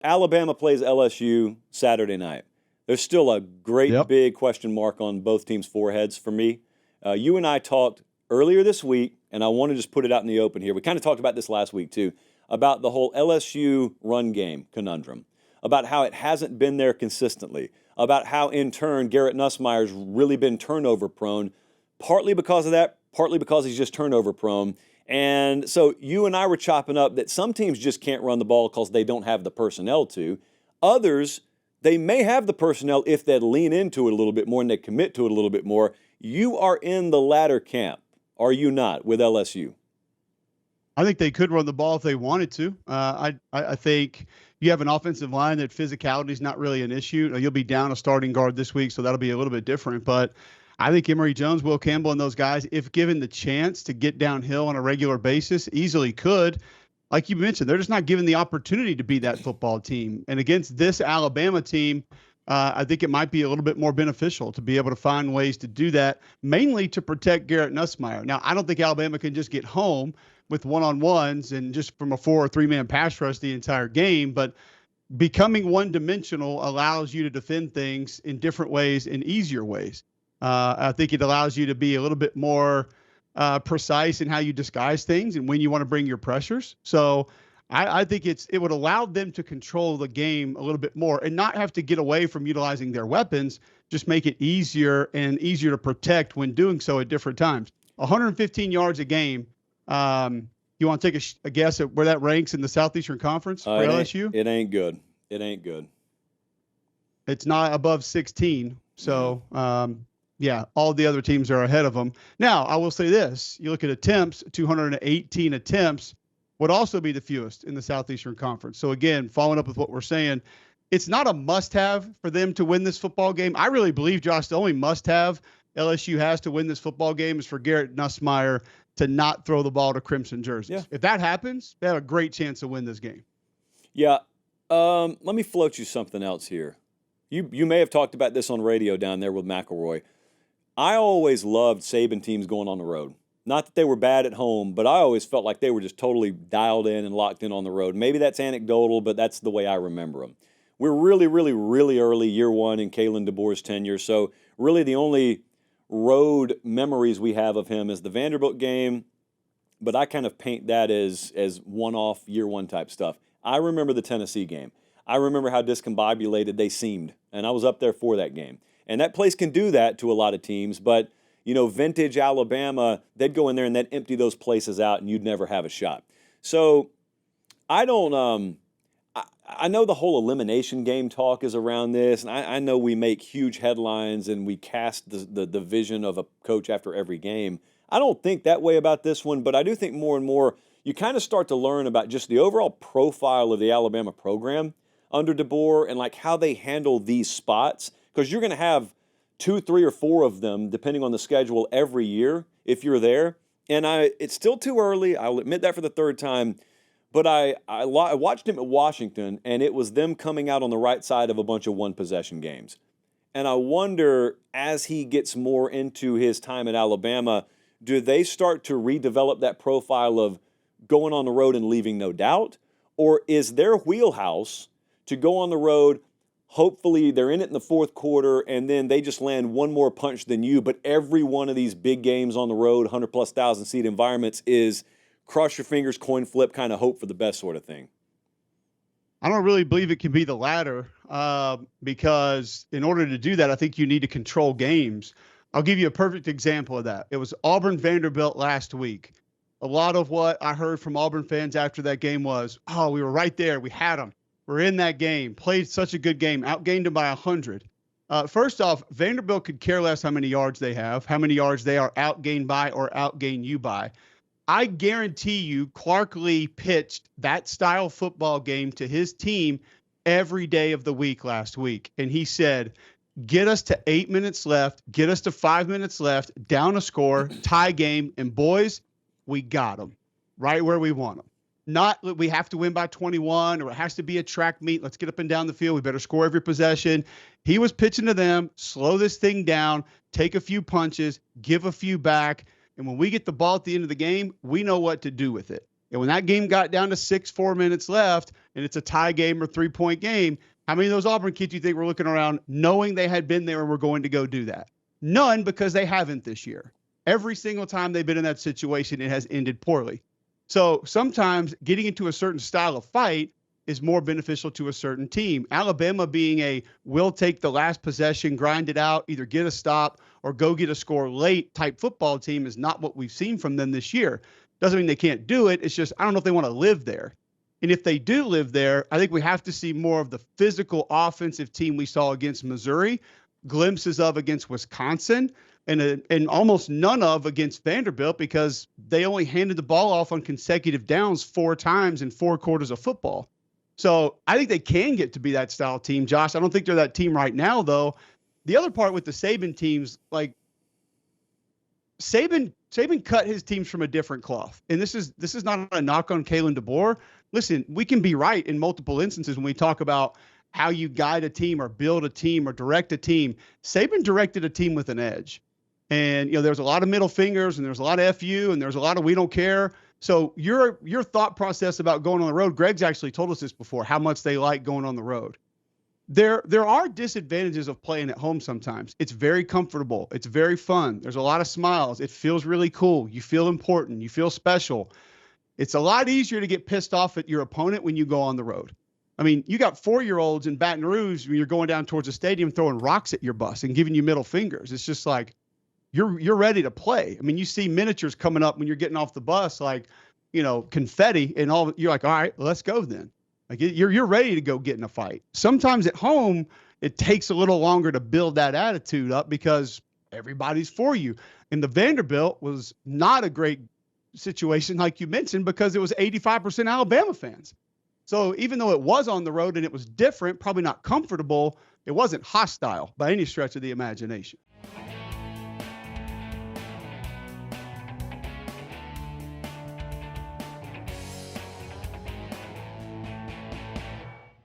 Alabama plays LSU Saturday night. There's still a great Yep. big question mark on both teams' foreheads for me. You and I talked earlier this week, and I want to just put it out in the open here. We kind of talked about this last week too, about the whole LSU run game conundrum, about how it hasn't been there consistently, about how in turn Garrett Nussmeier's really been turnover prone, partly because of that, partly because he's just turnover prone. And so you and I were chopping up that some teams just can't run the ball because they don't have the personnel to. Others, they may have the personnel if they lean into it a little bit more and they commit to it a little bit more. You are in the latter camp, are you not, with LSU? I think they could run the ball if they wanted to. I think you have an offensive line that physicality is not really an issue. You'll be down a starting guard this week, so that'll be a little bit different. But I think Emory Jones, Will Campbell, and those guys, if given the chance to get downhill on a regular basis, easily could. Like you mentioned, they're just not given the opportunity to be that football team. And against this Alabama team, I think it might be a little bit more beneficial to be able to find ways to do that, mainly to protect Garrett Nussmeier. Now, I don't think Alabama can just get home with one-on-ones and just from a 4 or 3-man pass rush the entire game, but becoming one-dimensional allows you to defend things in different ways, in easier ways. I think it allows you to be a little bit more precise in how you disguise things and when you want to bring your pressures. So I think it would allow them to control the game a little bit more and not have to get away from utilizing their weapons, just make it easier and easier to protect when doing so at different times. 115 yards a game. You want to take a guess at where that ranks in the Southeastern Conference for LSU? It ain't good. It ain't good. It's not above 16. So, yeah, all the other teams are ahead of them. Now, I will say this. You look at attempts, 218 attempts would also be the fewest in the Southeastern Conference. So, again, following up with what we're saying, it's not a must-have for them to win this football game. I really believe, Josh, the only must-have LSU has to win this football game is for Garrett Nussmeier to not throw the ball to crimson jerseys. Yeah. If that happens, they have a great chance to win this game. Yeah. Let me float you something else here. You may have talked about this on radio down there with McElroy. I always loved Saban teams going on the road. Not that they were bad at home, but I always felt like they were just totally dialed in and locked in on the road. Maybe that's anecdotal, but that's the way I remember them. We're really, really, really early, year one in Kalen DeBoer's tenure. So really the only road memories we have of him is the Vanderbilt game, but I kind of paint that as one-off year one type stuff. I remember the Tennessee game. I remember how discombobulated they seemed, and I was up there for that game. And that place can do that to a lot of teams, but, you know, vintage Alabama, they'd go in there and they'd empty those places out and you'd never have a shot. So I don't I know the whole elimination game talk is around this, and I know we make huge headlines and we cast the vision of a coach after every game. I don't think that way about this one, but I do think more and more you kind of start to learn about just the overall profile of the Alabama program under DeBoer and like how they handle these spots, because you're going to have 2, 3, or 4 of them depending on the schedule every year if you're there. And it's still too early. I'll admit that for the third time. But I watched him at Washington, and it was them coming out on the right side of a bunch of one-possession games. And I wonder, as he gets more into his time at Alabama, do they start to redevelop that profile of going on the road and leaving no doubt? Or is their wheelhouse to go on the road, hopefully they're in it in the fourth quarter, and then they just land one more punch than you, but every one of these big games on the road, 100-plus thousand seat environments, is cross your fingers, coin flip, kind of hope for the best sort of thing? I don't really believe it can be the latter because in order to do that, I think you need to control games. I'll give you a perfect example of that. It was Auburn-Vanderbilt last week. A lot of what I heard from Auburn fans after that game was, oh, we were right there. We had them. We're in that game. Played such a good game. Outgained them by 100. First off, Vanderbilt could care less how many yards they have, how many yards they are outgained by or outgain you by. I guarantee you Clark Lee pitched that style football game to his team every day of the week last week. And he said, get us to 8 minutes left, get us to 5 minutes left, down a score, tie game, and boys, we got them right where we want them. Not that we have to win by 21 or it has to be a track meet. Let's get up and down the field. We better score every possession. He was pitching to them, slow this thing down, take a few punches, give a few back. And when we get the ball at the end of the game, we know what to do with it. And when that game got down to 4 minutes left and it's a tie game or 3-point game, how many of those Auburn kids do you think were looking around knowing they had been there and were going to go do that? None, because they haven't this year. Every single time they've been in that situation, it has ended poorly. So sometimes getting into a certain style of fight is more beneficial to a certain team. Alabama being a we'll take the last possession, grind it out, either get a stop or go get a score late type football team is not what we've seen from them this year. Doesn't mean they can't do it. It's just I don't know if they want to live there. And if they do live there, I think we have to see more of the physical offensive team we saw against Missouri, glimpses of against Wisconsin, and almost none of against Vanderbilt because they only handed the ball off on consecutive downs 4 times in 4 quarters of football. So I think they can get to be that style team, Josh. I don't think they're that team right now, though. The other part with the Saban teams, like Saban cut his teams from a different cloth. And this is not a knock on Kalen DeBoer. Listen, we can be right in multiple instances when we talk about how you guide a team or build a team or direct a team. Saban directed a team with an edge. And, there's a lot of middle fingers and there's a lot of FU and there's a lot of we don't care. So your thought process about going on the road, Greg's actually told us this before, how much they like going on the road. There are disadvantages of playing at home sometimes. It's very comfortable. It's very fun. There's a lot of smiles. It feels really cool. You feel important. You feel special. It's a lot easier to get pissed off at your opponent when you go on the road. I mean, you got 4-year-olds in Baton Rouge when you're going down towards the stadium throwing rocks at your bus and giving you middle fingers. It's just like you're ready to play. I mean, you see miniatures coming up when you're getting off the bus, like, confetti and all. You're like, all right, let's go then. Like you're ready to go get in a fight. Sometimes at home, it takes a little longer to build that attitude up because everybody's for you. And the Vanderbilt was not a great situation, like you mentioned, because it was 85% Alabama fans. So even though it was on the road and it was different, probably not comfortable, it wasn't hostile by any stretch of the imagination.